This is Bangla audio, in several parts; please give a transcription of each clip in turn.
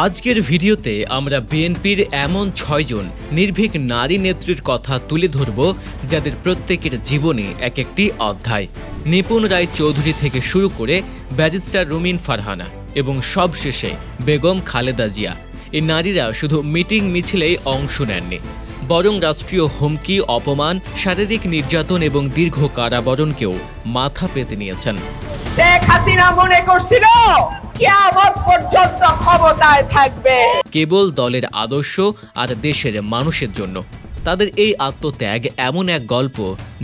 আজকের ভিডিওতে আমরা বিএনপির এমন ৬ জন নির্ভীক নারী নেত্রীর কথা তুলে ধরব যাদের প্রত্যেকের জীবনে এক একটি অধ্যায়। নিপুণ রায় চৌধুরী থেকে শুরু করে ব্যারিস্টার রুমিন ফারহানা এবং সবশেষে বেগম খালেদা জিয়া। এই নারীরা শুধু মিটিং মিছিলেই অংশ নেননি, বরং রাষ্ট্রীয় হুমকি, অপমান, শারীরিক নির্যাতন এবং দীর্ঘ কারাবরণকেও মাথা পেতে নিয়েছেন। শেখ হাসিনা মনে করছিল কিয়ামত পর্যন্ত ক্ষমতায় থাকবে কেবল দলের আদর্শ আর দেশের মানুষের জন্য। তাদের এই আত্মত্যাগ এমন এক গল্প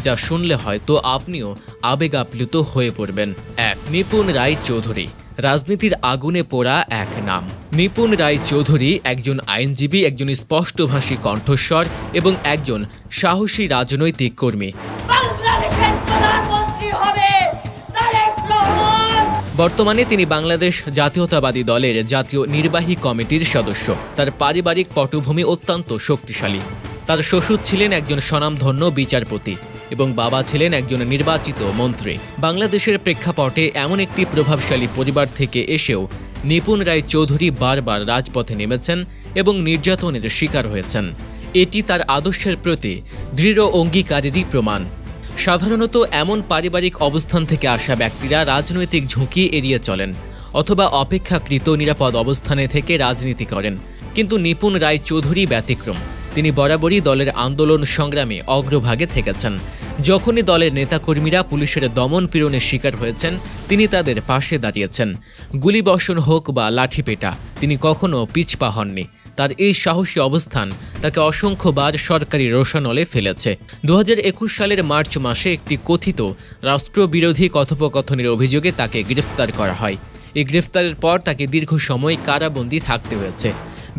যা শুনলে হয়তো আপনিও আবেগ আপ্লুত হয়ে পড়বেন। এক, নিপুণ রায় চৌধুরী। রাজনীতির আগুনে পোড়া এক নাম। নিপুণ রায় চৌধুরী একজন আইনজীবী, একজন স্পষ্টভাষী কণ্ঠস্বর এবং একজন সাহসী রাজনৈতিক কর্মী। বর্তমানে তিনি বাংলাদেশ জাতীয়তাবাদী দলের জাতীয় নির্বাহী কমিটির সদস্য। তার পারিবারিক পটভূমি অত্যন্ত শক্তিশালী। তার শ্বশুর ছিলেন একজন স্বনামধন্য বিচারপতি এবং বাবা ছিলেন একজন নির্বাচিত মন্ত্রী। বাংলাদেশের প্রেক্ষাপটে এমন একটি প্রভাবশালী পরিবার থেকে এসেও নিপুণ রায় চৌধুরী বারবার রাজপথে নেমেছেন এবং নির্যাতনের শিকার হয়েছেন। এটি তার আদর্শের প্রতি দৃঢ় অঙ্গীকারেরই প্রমাণ। সাধারণত এমন পারিবারিক অবস্থান থেকে আসা ব্যক্তিরা রাজনৈতিক ঝুঁকি এড়িয়ে চলেন অথবা অপেক্ষাকৃত নিরাপদ অবস্থানে থেকে রাজনীতি করেন, কিন্তু নিপুণ রায় চৌধুরী ব্যতিক্রম। তিনি বরাবরই দলের আন্দোলন সংগ্রামে অগ্রভাগে থেকেছেন। যখনই দলের নেতাকর্মীরা পুলিশের দমন পীড়নের শিকার হয়েছেন, তিনি তাদের পাশে দাঁড়িয়েছেন। গুলিবর্ষণ হোক বা লাঠিপেটা, তিনি কখনো পিছপা হননি। তার এই সাহসী অবস্থান তাকে অসংখ্যবার সরকারি রোষানলে ফেলেছে। 2021 সালের মার্চ মাসে একটি কথিত রাষ্ট্রবিরোধী কথোপকথনের অভিযোগে তাকে গ্রেফতার করা হয়। এই গ্রেফতারের পর তাকে দীর্ঘ সময় কারাবন্দী থাকতে হয়েছে।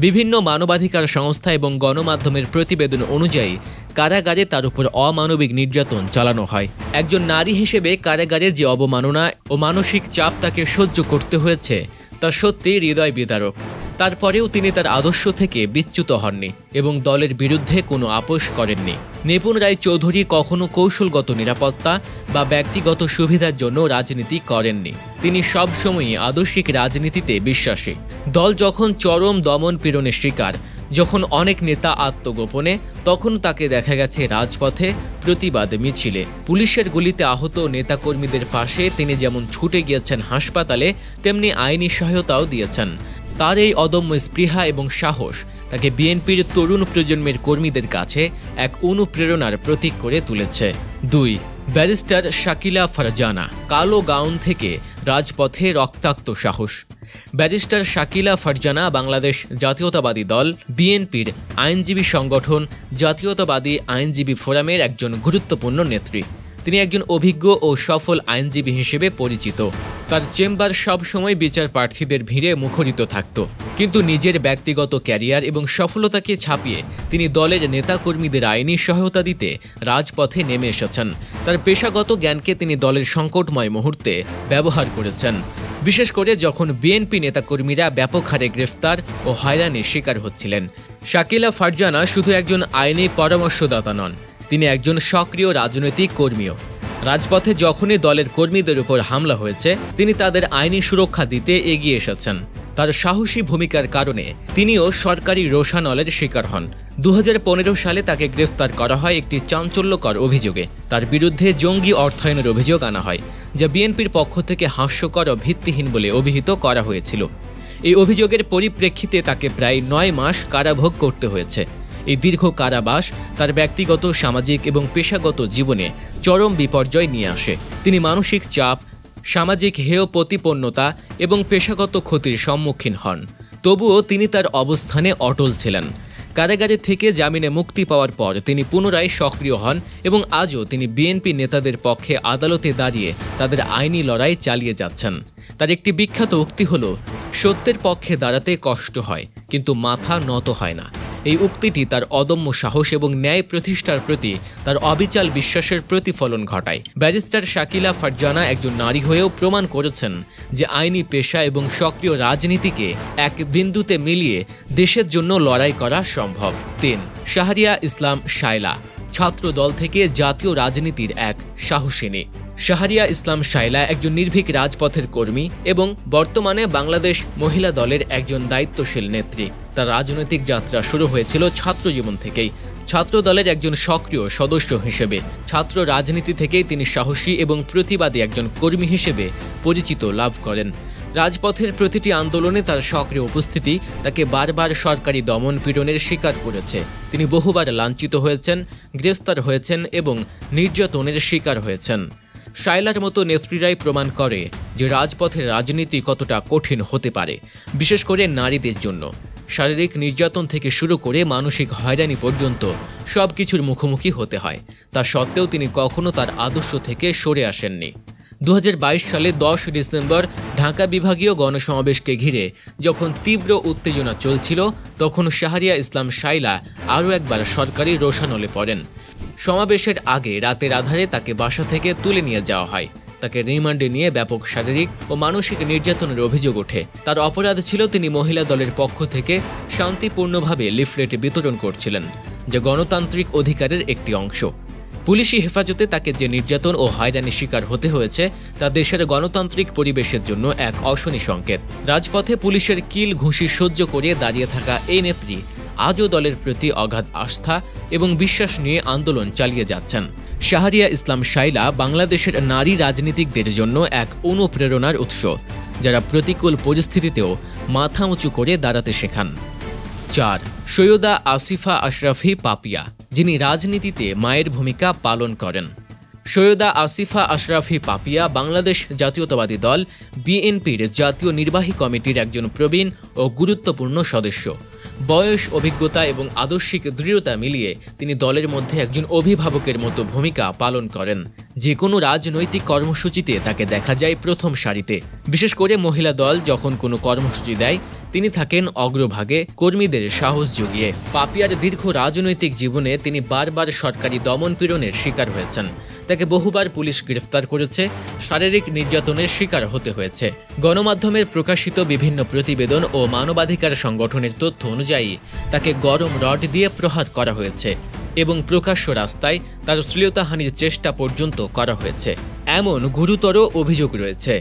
বিভিন্ন মানবাধিকার সংস্থা এবং গণমাধ্যমের প্রতিবেদন অনুযায়ী কারাগারে তার উপর অমানবিক নির্যাতন চালানো হয়। একজন নারী হিসেবে কারাগারে যে অবমাননা ও মানসিক চাপ তাকে সহ্য করতে হয়েছে তা সত্যি হৃদয় বিদারক। তারপরেও তিনি তার আদর্শ থেকে বিচ্যুত হননি এবং দলের বিরুদ্ধে কোনো আপোষ করেননি। নিপুণ রায় চৌধুরী কখনো কৌশলগত নিরাপত্তা বা ব্যক্তিগত সুবিধার জন্য রাজনীতি করেননি। তিনি সবসময়ই আদর্শিক রাজনীতিতে বিশ্বাসী। দল যখন চরম দমন পীড়নের শিকার, যখন অনেক নেতা আত্মগোপনে, তখন তাকে দেখা গেছে রাজপথে, প্রতিবাদ মিছিলে, পুলিশের গুলিতে আহত নেতাকর্মীদের পাশে তিনি যেমন ছুটে গিয়েছেন হাসপাতালে, তেমনি আইনি সহায়তাও দিয়েছেন। তার এই অদম্য স্পৃহা এবং সাহস তাকে বিএনপির তরুণ প্রজন্মের কর্মীদের কাছে এক অনুপ্রেরণার প্রতীক করে তুলেছে। 2, ব্যারিস্টার শাকিলা ফারজানা। কালো গাউন থেকে রাজপথে রক্তাক্ত সাহস। ব্যারিস্টার শাকিলা ফারজানা বাংলাদেশ জাতীয়তাবাদী দল বিএনপির আইনজীবী সংগঠন জাতীয়তাবাদী আইনজীবী ফোরামের একজন গুরুত্বপূর্ণ নেত্রী। তিনি একজন অভিজ্ঞ ও সফল আইনজীবী হিসেবে পরিচিত। তার চেম্বার সবসময় বিচার প্রার্থীদের ভিড়ে মুখরিত থাকত, কিন্তু নিজের ব্যক্তিগত ক্যারিয়ার এবং সফলতাকে ছাপিয়ে তিনি দলের নেতাকর্মীদের আইনি সহায়তা দিতে রাজপথে নেমে এসেছেন। তার পেশাগত জ্ঞানকে তিনি দলের সংকটময় মুহূর্তে ব্যবহার করেছেন, বিশেষ করে যখন বিএনপি নেতাকর্মীরা ব্যাপক হারে গ্রেফতার ও হয়রানির শিকার হচ্ছিলেন। শাকিলা ফারজানা শুধু একজন আইনি পরামর্শদাতা নন, তিনি একজন সক্রিয় রাজনৈতিক কর্মীও। রাজপথে যখনই দলের কর্মীদের উপর হামলা হয়েছে, তিনি তাদের আইনি সুরক্ষা দিতে এগিয়ে এসেছেন। তার সাহসী ভূমিকার কারণে তিনিও সরকারি রোষানলের শিকার হন। 2015 সালে তাকে গ্রেফতার করা হয় একটি চাঞ্চল্যকর অভিযোগে। তার বিরুদ্ধে জঙ্গি অর্থায়নের অভিযোগ আনা হয়, যা বিএনপির পক্ষ থেকে হাস্যকর ও ভিত্তিহীন বলে অভিহিত করা হয়েছিল। এই অভিযোগের পরিপ্রেক্ষিতে তাকে প্রায় 9 মাস কারাভোগ করতে হয়েছে। এই দীর্ঘ কারাবাস তার ব্যক্তিগত, সামাজিক এবং পেশাগত জীবনে চরম বিপর্যয় নিয়ে আসে। তিনি মানসিক চাপ, সামাজিক হেয় প্রতিপন্নতা এবং পেশাগত ক্ষতির সম্মুখীন হন। তবুও তিনি তার অবস্থানে অটল ছিলেন। কারাগারে থেকে জামিনে মুক্তি পাওয়ার পর তিনি পুনরায় সক্রিয় হন এবং আজও তিনি বিএনপি নেতাদের পক্ষে আদালতে দাঁড়িয়ে তাদের আইনি লড়াই চালিয়ে যাচ্ছেন। তার একটি বিখ্যাত উক্তি হল, সত্যের পক্ষে দাঁড়াতে কষ্ট হয়, কিন্তু মাথা নত হয় না। এই উক্তিটি তার অদম্য সাহস এবং ন্যায় প্রতিষ্ঠার প্রতি তার অবিচল বিশ্বাসের প্রতিফলন ঘটায়। ব্যারিস্টার শাকিলা ফারজানা একজন নারী হয়েও প্রমাণ করেছেন যে আইনি পেশা এবং সক্রিয় রাজনীতিকে এক বিন্দুতে মিলিয়ে দেশের জন্য লড়াই করা সম্ভব। 3, শাহরিয়া ইসলাম শায়লা। ছাত্র দল থেকে জাতীয় রাজনীতির এক সাহসিনী। শাহরিয়া ইসলাম শায়লা একজন নির্ভীক রাজপথের কর্মী এবং বর্তমানে বাংলাদেশ মহিলা দলের একজন দায়িত্বশীল নেত্রী। তার রাজনৈতিক যাত্রা শুরু হয়েছিল ছাত্র জীবন থেকেই। ছাত্র দলের একজন সক্রিয় সদস্য হিসেবে ছাত্র রাজনীতি থেকেই তিনি সাহসী এবং প্রতিবাদী একজন কর্মী হিসেবে পরিচিত লাভ করেন। রাজপথের প্রতিটি আন্দোলনে তার সক্রিয় উপস্থিতি তাকে বারবার সরকারি দমন পীড়নের শিকার করেছে। তিনি বহুবার লাঞ্ছিত হয়েছেন, গ্রেফতার হয়েছেন এবং নির্যাতনের শিকার হয়েছেন। শায়লার মতো নেত্রীরাই প্রমাণ করে যে রাজপথের রাজনীতি কতটা কঠিন হতে পারে, বিশেষ করে নারীদের জন্য। শারীরিক নির্যাতন থেকে শুরু করে মানসিক হয়রানি পর্যন্ত সবকিছুর মুখোমুখি হতে হয়। তা সত্ত্বেও তিনি কখনো তার আদর্শ থেকে সরে আসেননি। 2022 সালে 10 ডিসেম্বর ঢাকা বিভাগীয় গণসমাবেশকে ঘিরে যখন তীব্র উত্তেজনা চলছিল, তখন শাহরিয়া ইসলাম শায়লা আরও একবার সরকারি রোষানলে পড়েন। সমাবেশের আগে রাতের আধারে তাকে বাসা থেকে তুলে নিয়ে যাওয়া হয়। তাকে রিমান্ডে নিয়ে ব্যাপক শারীরিক ও মানসিক নির্যাতনের অভিযোগ ওঠে। তার অপরাধ ছিল তিনি মহিলা দলের পক্ষ থেকে শান্তিপূর্ণভাবে লিফলেট বিতরণ করছিলেন, যা গণতান্ত্রিক অধিকারের একটি অংশ। পুলিশি হেফাজতে তাকে যে নির্যাতন ও হয়রানির শিকার হতে হয়েছে তা দেশের গণতান্ত্রিক পরিবেশের জন্য এক অশনি সংকেত। রাজপথে পুলিশের কিল ঘুষি সহ্য করে দাঁড়িয়ে থাকা এই নেত্রী আজও দলের প্রতি অগাধ আস্থা এবং বিশ্বাস নিয়ে আন্দোলন চালিয়ে যাচ্ছেন। শাহরিয়া ইসলাম শায়লা বাংলাদেশের নারী রাজনীতিকদের জন্য এক অনুপ্রেরণার উৎস, যারা প্রতিকূল পরিস্থিতিতেও মাথা উঁচু করে দাঁড়াতে শেখান। 4. সৈয়দা আসিফা আশরাফি পাপিয়া, যিনি রাজনীতিতে মায়ের ভূমিকা পালন করেন। সৈয়দা আসিফা আশরাফি পাপিয়া বাংলাদেশ জাতীয়তাবাদী দল বিএনপির জাতীয় নির্বাহী কমিটির একজন প্রবীণ ও গুরুত্বপূর্ণ সদস্য। বয়স, অভিজ্ঞতা এবং আদর্শিক দৃঢ়তা মিলিয়ে তিনি দলের মধ্যে একজন অভিভাবকের মতো ভূমিকা পালন করেন। যে কোনো রাজনৈতিক কর্মসূচিতে তাকে দেখা যায় প্রথম সারিতে। বিশেষ করে মহিলা দল যখন কোনো কর্মসূচি দেয়, তিনি থাকেন অগ্রভাগে কর্মীদের সাহস জুগিয়ে। পাপিয়ার দীর্ঘ রাজনৈতিক জীবনে তিনি বারবার সরকারি দমন পীড়নের শিকার হয়েছেন। তাকে বহুবার পুলিশ গ্রেফতার করেছে, শারীরিক নির্যাতনের শিকার হতে হয়েছে। গণমাধ্যমের প্রকাশিত বিভিন্ন প্রতিবেদন ও মানবাধিকার সংগঠনের তথ্য অনুযায়ী তাকে গরম রড দিয়ে প্রহার করা হয়েছে এবং প্রকাশ্য রাস্তায় তার শ্লীলতাহানির চেষ্টা পর্যন্ত করা হয়েছে। এমন গুরুতর অভিযোগ রয়েছে।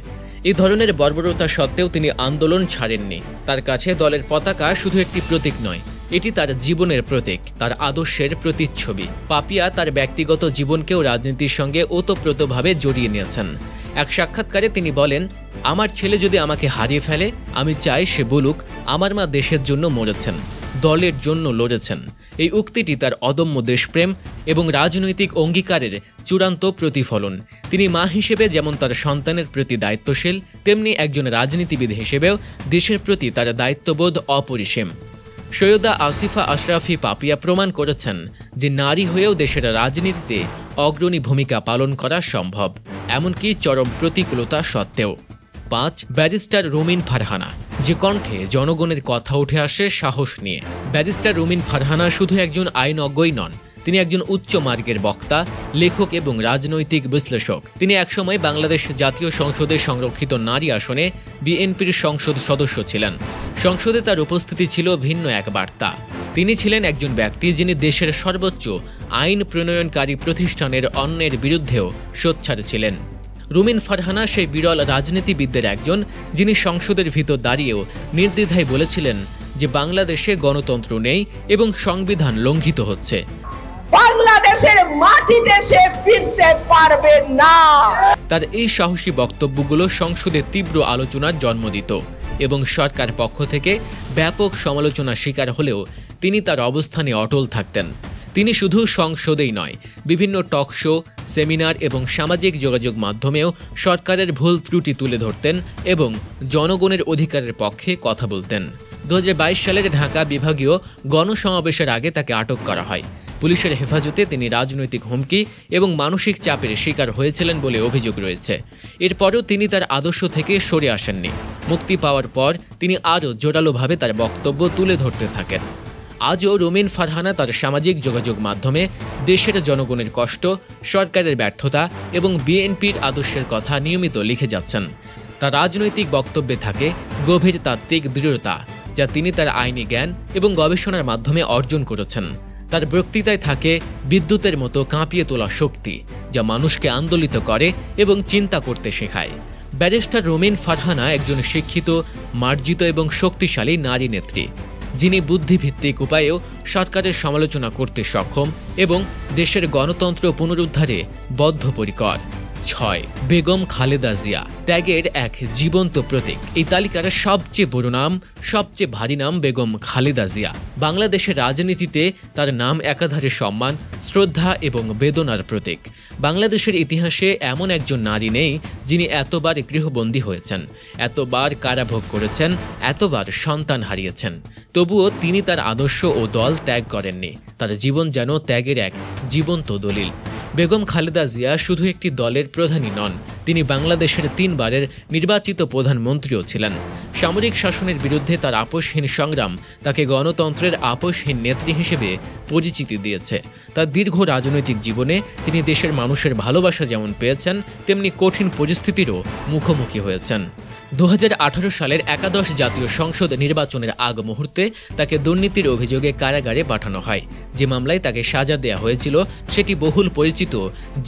এই ধরনের বর্বরতা সত্ত্বেও তিনি আন্দোলন ছাড়েননি। তার কাছে দলের পতাকা শুধু একটি প্রতীক নয়, এটি তার জীবনের প্রতীক, তার আদর্শের প্রতিচ্ছবি। পাপিয়া তার ব্যক্তিগত জীবনকেও রাজনীতির সঙ্গে ওতপ্রোতভাবে জড়িয়ে নিয়েছেন। এক সাক্ষাৎকারে তিনি বলেন, আমার ছেলে যদি আমাকে হারিয়ে ফেলে, আমি চাই সে বলুক আমার মা দেশের জন্য মরেছেন, দলের জন্য লড়েছেন। এই উক্তিটি তার অদম্য দেশপ্রেম এবং রাজনৈতিক অঙ্গীকারের চূড়ান্ত প্রতিফলন। তিনি মা হিসেবে যেমন তার সন্তানের প্রতি দায়িত্বশীল, তেমনি একজন রাজনীতিবিদ হিসেবেও দেশের প্রতি তার দায়িত্ববোধ অপরিসীম। সৈয়দা আসিফা আশরাফি পাপিয়া প্রমাণ করেছেন যে নারী হয়েও দেশের রাজনীতিতে অগ্রণী ভূমিকা পালন করা সম্ভব, এমনকি চরম প্রতিকূলতা সত্ত্বেও। 5. ব্যারিস্টার রুমিন ফারহানা, যে কণ্ঠে জনগণের কথা উঠে আসে সাহস নিয়ে। ব্যারিস্টার রুমিন ফারহানা শুধু একজন আইনজ্ঞই নন, তিনি একজন উচ্চ মার্গের বক্তা, লেখক এবং রাজনৈতিক বিশ্লেষক। তিনি একসময় বাংলাদেশ জাতীয় সংসদের সংরক্ষিত নারী আসনে বিএনপির সংসদ সদস্য ছিলেন। সংসদে তার উপস্থিতি ছিল ভিন্ন এক বার্তা। তিনি ছিলেন একজন ব্যক্তি যিনি দেশের সর্বোচ্চ আইন প্রণয়নকারী প্রতিষ্ঠানের অন্যের বিরুদ্ধেও সোচ্চার ছিলেন। রুমিন ফারহানা সেই বিরল রাজনীতিবিদদের একজন, যিনি সংসদের ভিতর দাঁড়িয়েও নির্দ্বিধায় বলেছিলেন যে বাংলাদেশে গণতন্ত্র নেই এবং সংবিধান লঙ্ঘিত হচ্ছে। বাংলাদেশের মাটিতে সে ফিরতে পারবে না। তার এই সাহসী বক্তব্যগুলো সংসদে তীব্র আলোচনার জন্ম দিত এবং সরকার পক্ষ থেকে ব্যাপক সমালোচনার শিকার হলেও তিনি তার অবস্থানে অটল থাকতেন। তিনি শুধু সংসদেই নয়, বিভিন্ন টক শো, সেমিনার এবং সামাজিক যোগাযোগ মাধ্যমেও সরকারের ভুল ত্রুটি তুলে ধরতেন এবং জনগণের অধিকারের পক্ষে কথা বলতেন। 2022 সালের ঢাকা বিভাগীয় গণসমাবেশের আগে তাকে আটক করা হয়। পুলিশের হেফাজতে তিনি রাজনৈতিক হুমকি এবং মানসিক চাপের শিকার হয়েছিলেন বলে অভিযোগ রয়েছে। এরপরও তিনি তার আদর্শ থেকে সরে আসেননি। মুক্তি পাওয়ার পর তিনি আরও জোরালোভাবে তার বক্তব্য তুলে ধরতে থাকেন। আজও রুমিন ফারহানা তার সামাজিক যোগাযোগ মাধ্যমে দেশের জনগণের কষ্ট, সরকারের ব্যর্থতা এবং বিএনপির আদর্শের কথা নিয়মিত লিখে যাচ্ছেন। তার রাজনৈতিক বক্তব্যে থাকে গভীর তাত্ত্বিক দৃঢ়তা, যা তিনি তার আইনি জ্ঞান এবং গবেষণার মাধ্যমে অর্জন করেছেন। তার বক্তৃতায় থাকে বিদ্যুতের মতো কাঁপিয়ে তোলা শক্তি, যা মানুষকে আন্দোলিত করে এবং চিন্তা করতে শেখায়। ব্যারিস্টার রোমিন ফারহানা একজন শিক্ষিত, মার্জিত এবং শক্তিশালী নারী নেত্রী, যিনি বুদ্ধিভিত্তিক উপায়েও সরকারের সমালোচনা করতে সক্ষম এবং দেশের গণতন্ত্র পুনরুদ্ধারে বদ্ধপরিকর। 6. বেগম খালেদা জিয়া, ত্যাগের এক জীবন্ত প্রতীক। এই তালিকার সবচেয়ে বড় নাম, সবচেয়ে ভারী নাম বেগম খালেদা জিয়া। বাংলাদেশের রাজনীতিতে তার নাম একাধারে সম্মান, শ্রদ্ধা এবং বেদনার প্রতীক। বাংলাদেশের ইতিহাসে এমন একজন নারী নেই যিনি এতবার গৃহবন্দী হয়েছেন, এতবার কারাভোগ করেছেন, এতবার সন্তান হারিয়েছেন। তবুও তিনি তার আদর্শ ও দল ত্যাগ করেননি। তার জীবন যেন ত্যাগের এক জীবন্ত দলিল। বেগম খালেদা জিয়া শুধু একটি দলের প্রধানই নন, তিনি বাংলাদেশের 3 বারের নির্বাচিত প্রধানমন্ত্রীও ছিলেন। সামরিক শাসনের বিরুদ্ধে তার আপোষহীন সংগ্রাম তাকে গণতন্ত্রের আপোষহীন নেত্রী হিসেবে পরিচিতি দিয়েছে। তার দীর্ঘ রাজনৈতিক জীবনে তিনি দেশের মানুষের ভালোবাসা যেমন পেয়েছেন, তেমনি কঠিন পরিস্থিতিরও মুখোমুখি হয়েছেন। 2018 সালের একাদশ জাতীয় সংসদ নির্বাচনের আগ মুহূর্তে তাকে দুর্নীতির অভিযোগে কারাগারে পাঠানো হয়। যে মামলায় তাকে সাজা দেওয়া হয়েছিল সেটি বহুল পরিচিত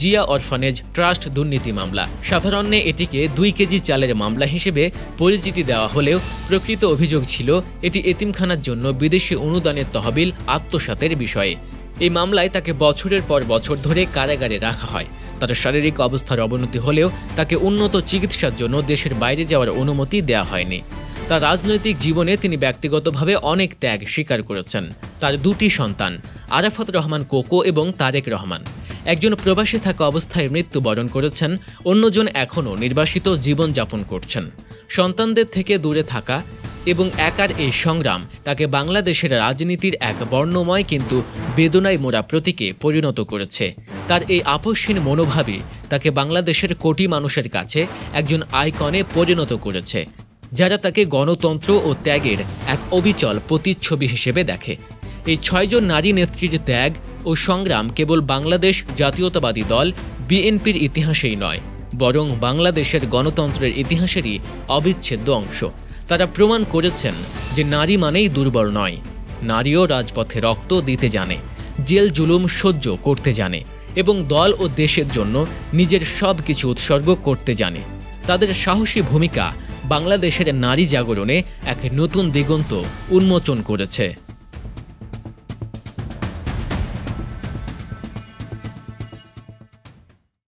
জিয়া অরফানেজ ট্রাস্ট দুর্নীতি মামলা। সাধারণে এটিকে 2 কেজি চালের মামলা হিসেবে পরিচিতি দেওয়া হলেও প্রকৃত অভিযোগ ছিল এটি এতিমখানার জন্য বিদেশি অনুদানের তহবিল আত্মসাতের বিষয়ে। এই মামলায় তাকে বছরের পর বছর ধরে কারাগারে রাখা হয়। তার শারীরিক অবস্থার অবনতি হলেও তাকে উন্নত চিকিৎসার জন্য দেশের বাইরে যাওয়ার অনুমতি দেওয়া হয়নি। তার রাজনৈতিক জীবনে তিনি ব্যক্তিগতভাবে অনেক ত্যাগ স্বীকার করেছেন। তার 2টি সন্তান, আরাফাত রহমান কোকো এবং তারেক রহমান, একজন প্রবাসী থাকা অবস্থায় মৃত্যুবরণ করেছেন, অন্যজন এখনও নির্বাসিত জীবনযাপন করছেন। সন্তানদের থেকে দূরে থাকা এবং একার এই সংগ্রাম তাকে বাংলাদেশের রাজনীতির এক বর্ণময় কিন্তু বেদনায় মোড়া প্রতীকে পরিণত করেছে। তার এই আপোষহীন মনোভাবই তাকে বাংলাদেশের কোটি মানুষের কাছে একজন আইকনে পরিণত করেছে, যারা তাকে গণতন্ত্র ও ত্যাগের এক অবিচল প্রতিচ্ছবি হিসেবে দেখে। এই 6 জন নারী নেত্রীর ত্যাগ ও সংগ্রাম কেবল বাংলাদেশ জাতীয়তাবাদী দল বিএনপির ইতিহাসেই নয়, বরং বাংলাদেশের গণতন্ত্রের ইতিহাসেরই অবিচ্ছেদ্য অংশ। তারা প্রমাণ করেছেন যে নারী মানেই দুর্বল নয়, নারীও রাজপথে রক্ত দিতে জানে, জেল জুলুম সহ্য করতে জানে এবং দল ও দেশের জন্য নিজের সব কিছু উৎসর্গ করতে জানে। তাদের সাহসী ভূমিকা বাংলাদেশের নারী জাগরণে এক নতুন দিগন্ত উন্মোচন করেছে।